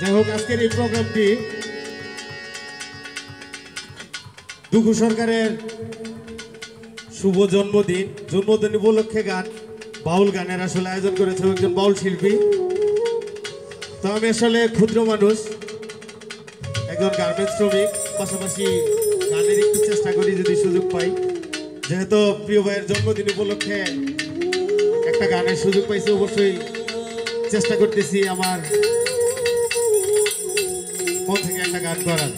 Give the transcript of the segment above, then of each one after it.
যাই হোক, আজকের এই প্রোগ্রামটি দুখু সরকারের শুভ জন্মদিন উপলক্ষে গান, বাউল গানের আসলে আয়োজন করেছে একজন বাউল শিল্পী। তো আমি আসলে ক্ষুদ্র মানুষ, একজন গার্মেন্টস শ্রমিক, পাশাপাশি গানের একটু চেষ্টা করি যদি সুযোগ পাই। যেহেতু প্রিয় ভাইয়ের জন্মদিন উপলক্ষে একটা গানের সুযোগ পাইছি, অবশ্যই চেষ্টা করতেছি আমার মন থেকে একটা গান করার।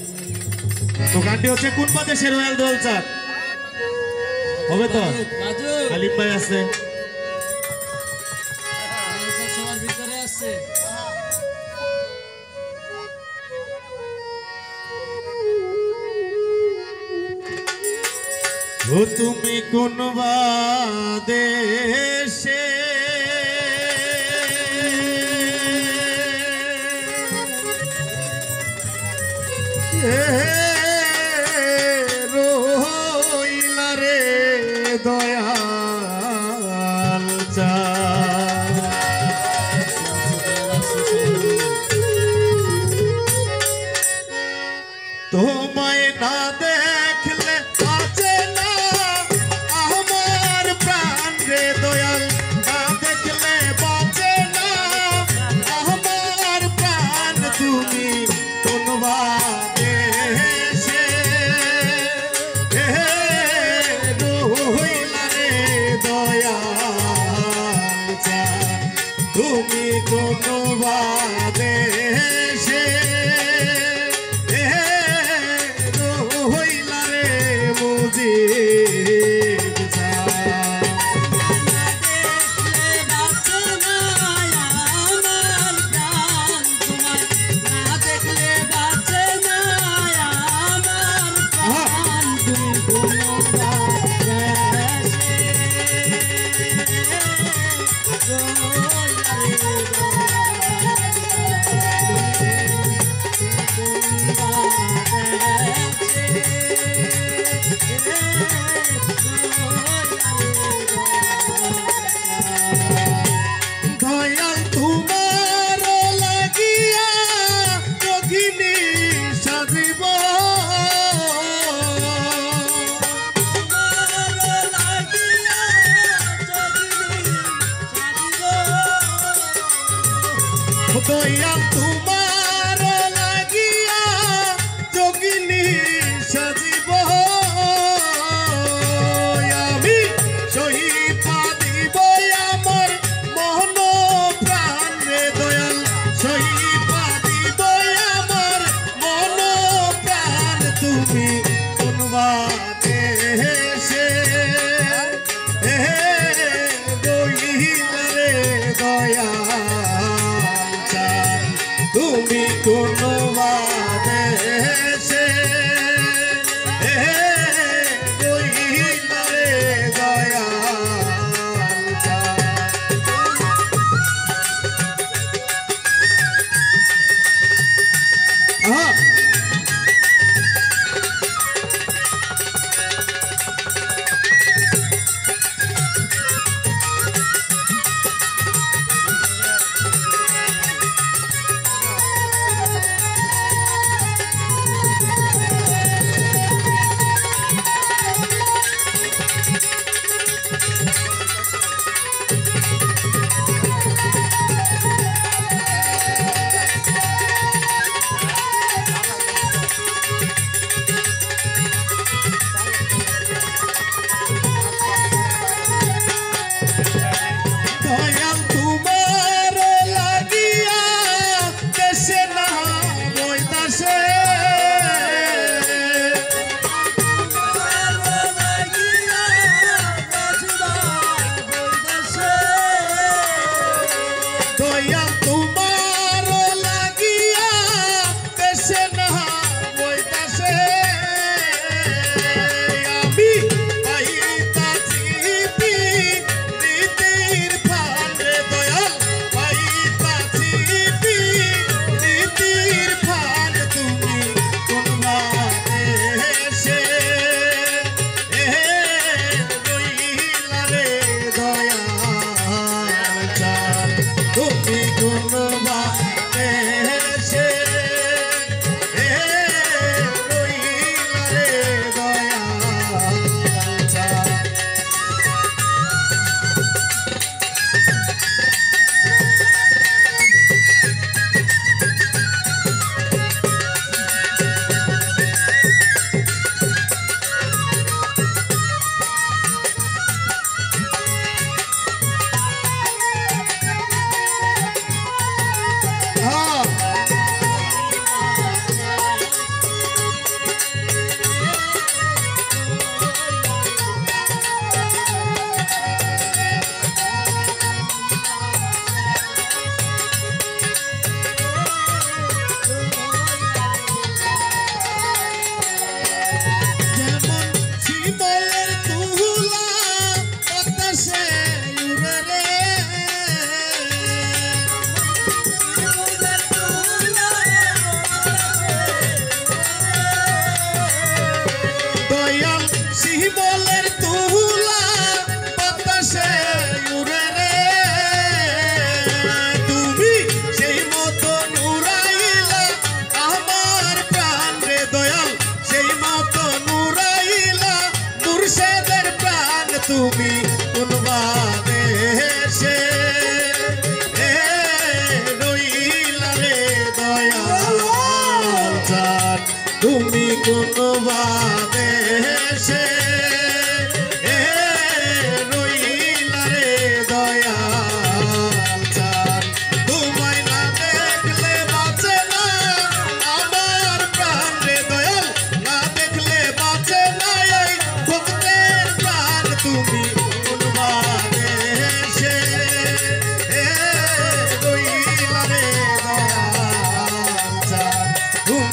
তো গানটি হচ্ছে কোন দেশের রয়্যাল দোলচাঁদ হবে তো? আলিম ভাই আছে, ও তুমি কোন দেশে রইলা রে দয়াল চাঁদ, তোমায় না দেখলে বাঁচে না আমার প্রাণ রে দয়াল, না দেখলে বাঁচে না আমার প্রাণ, তুমি কোন দেশে রইলা রে দয়াল চাঁদ, তুমি কোন দেশে রইলা রে মুজিব চাঁদ। দয়াল তোমার লাগিয়া যোগিনী সাজিব, দয়াল তোমার লাগিয়া যোগিনী সাজিব, আমি সহিপা দিব আমার মন প্রাণ রে দয়াল, সহিপা দিব আমার মন প্রাণ, তুমি কোন দেশে রইলা রে দয়াল চাঁদ,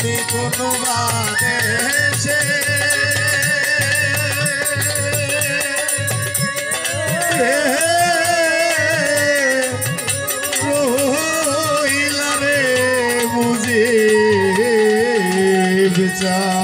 তুমি কোনো বাদেশে রহিলা রে মুজিব চাচা।